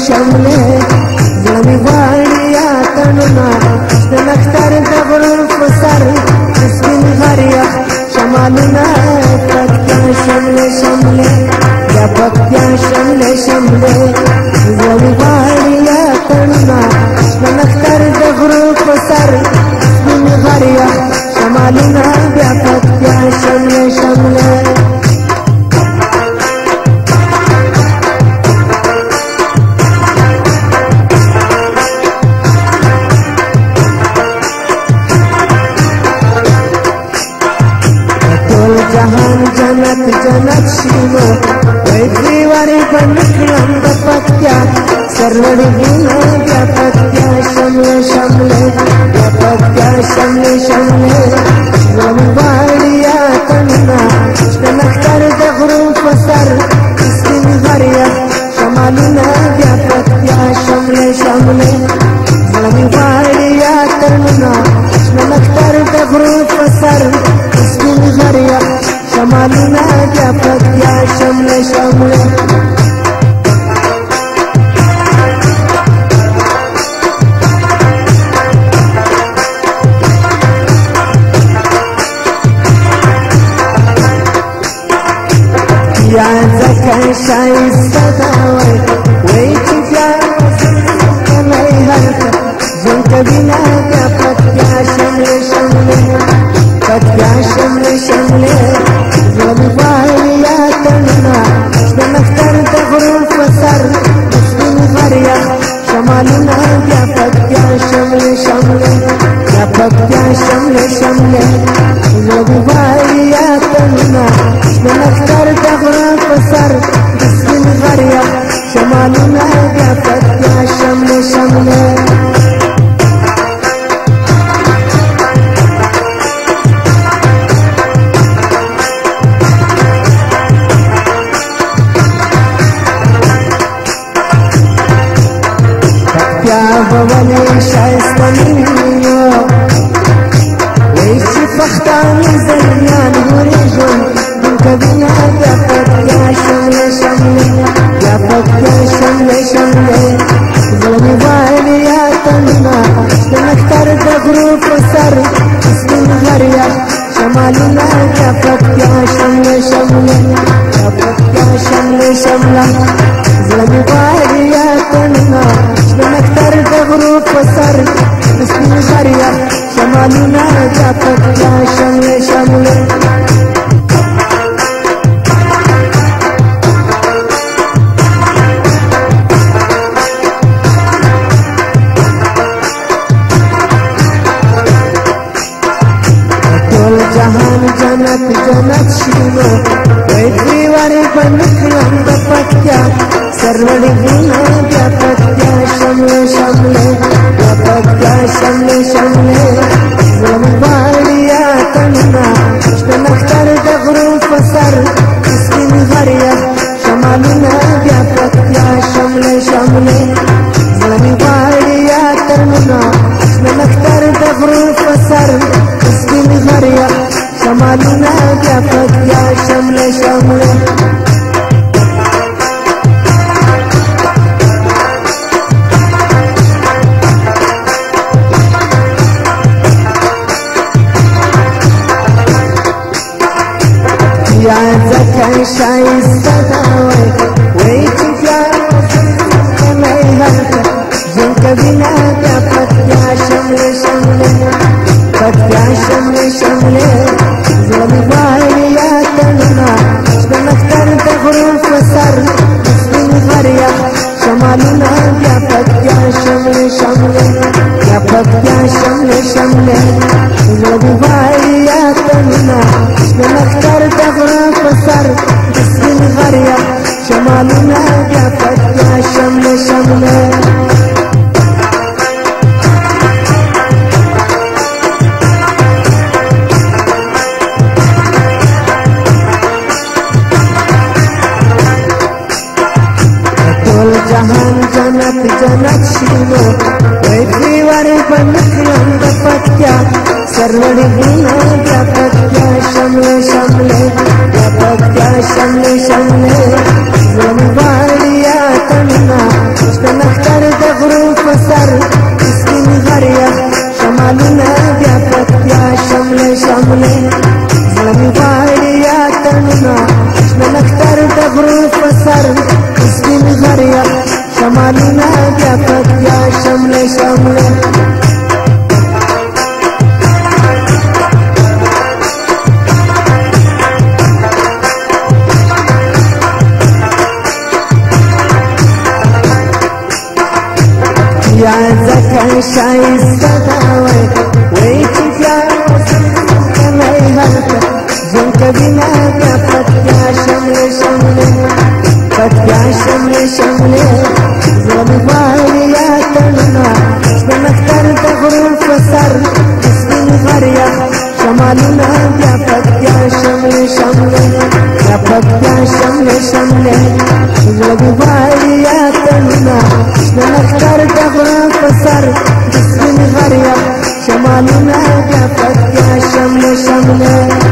شمله زلمی غواړي اتڼونه د نختر د غرو په سر سپین غریه شمالونه پکتیا شمله شمله یا پکتیا شمله شمله زلمی غواړي اتڼونه د نختر د غرو په سر سپین غریه شمالونه بیا پکتیا شمله شمله جهان جنت جنت شینو ویدی واری بنکلم دا پکتیا سرلڑی گینا بیا پکتیا شمله شمله بیا پکتیا شمله شمله زلمی غواړي اتڼونه د نختر د غرو په سر سپین غریه شمالونه بیا پکتیا شمله شمله زلمی غواړي اتڼونه د نختر د غرو په سر سپین غریه شمالونه بیا پکتیا شمله شمله یا ځکه ښایسته ده وایي چې بیا کلی هلته ژوند کوینه بیا پکتیا شمله شمله پکتیا شمله شمله زلمی غواړي اتڼونه د نختر د غرو په سر سپین غریه شمالونه بیا پکتیا شمله شمله بیا پکتیا شمله شمله زلمی غواړي اتڼونه د نختر د غرو په سر سپین غریه شمالونه بیا پکتیا شمله شمله بولي شايسته منيو ويشي فختاني زليان وريجون من كبينة يا پکتیا شمله شمله يا پکتیا شمله شمله زلمی غواړي اتڼونه د نختر د غرو په سر سپین غریه شمالونه يا پکتیا شمله شمله يا پکتیا شمله شمله زلمی غواړي اتڼونه د نختر د غرو په سر سپین غریه شمالونه بیا پکتیا شمله شمله ټول جهان جنت جنت شینو ویدی واری بنکلم د پکتیا سرلڑی گینا بیا پکتیا شمله شمله بیا پکتیا شمله شمله زلمی غواړي اتڼونه د نختر د غرو په سر سپین غریه شمالونه بیا پکتیا شمله شمله زلمی غواړي اتڼونه د نختر د غرو په سر سپین غریه شمالونه بیا پکتیا شمله شمله یا ځکه ښایسته ده وایي چې بیا کلی هلته ژوند کوینه بیا پکتیا شمله شمله پکتیا شمله شمله زلمی غواړي اتڼونه د نختر د غرو په سر سپین غریه شمالونه بیا پکتیا شمله شمله بیا پکتیا شمله شمله زلمی غواړي اتڼونه د نختر د غرو په سر سپین غریه شمالونه بیا پکتیا شمله شمله ټول جهان جنت جنت شینو ویدی واری بنکلم د پکتیا سرلڑی گینا بیا پکتیا شمله شمله بیا پکتیا شمله شمله زلمی غواړي اتڼونه د نختر د غرو په سر سپین غریا شمالونه بیا پکتیا شمله شمله زړه مې غواړي اتڼونه نختر د غرو په سر سپین غریا شمالونه بیا پکتیا شمله شمله یا زکه شایسته ده وای چې پیار کنی هلته ژوند کوینه بیا پکتیا شمله شمله پکتیا شمله شمله زړه مې غواړي اتڼونه د نختر د غرو په سر سپین غریا شمالونه بیا پکتیا شمله شمله بیا پکتیا شمله شمله زړه مې غواړي اتڼونه د نختر د غرو په سر سپین غریا شمالونه بیا پکتیا شمله شمله